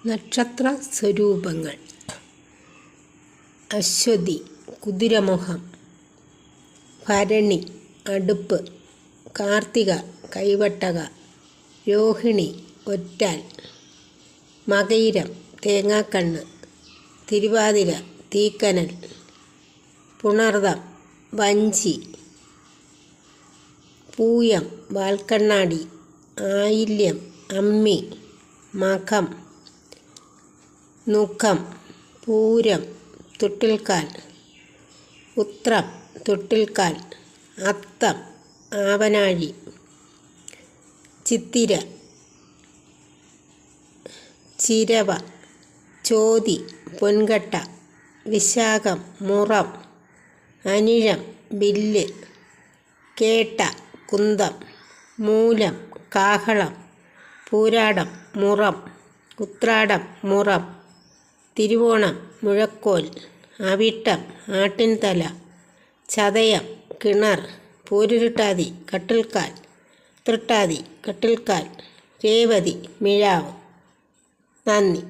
നക്ഷത്ര സ്വരൂപങ്ങൾ: അശ്വതി കുതിരമുഖം, ഭരണി അടുപ്പ്, കാർത്തിക കൈവട്ടക, രോഹിണി ഒറ്റാൽ, മകയിരം തേങ്ങാക്കണ്ണ്, തിരുവാതിര തീക്കനൽ, പുണർദം വഞ്ചി, പൂയം വാൽക്കണ്ണാടി, ആയില്യം അമ്മി, മകം നുഖം, പൂരം തൊട്ടിൽക്കാൽ, ഉത്രം തൊട്ടിൽക്കാൽ, അത്തം ആവനാഴി, ചിത്തിര ചിരവ, ചോതി പൊൻകട്ട, വിശാഖം മുറം, അനിഴം വില്ല്, കേട്ട കുന്തം, മൂലം കാഹളം, പൂരാടം മുറം, ഉത്രാടം മുറം, തിരുവോണം മുഴക്കോൽ, അവിട്ടം ആട്ടിൻതല, ചതയം കിണർ, പൂരുരുട്ടാതി കട്ടിൽക്കാൽ, തൃട്ടാതി കട്ടിൽക്കാൽ, രേവതി മിഴാവ്. നന്ദി.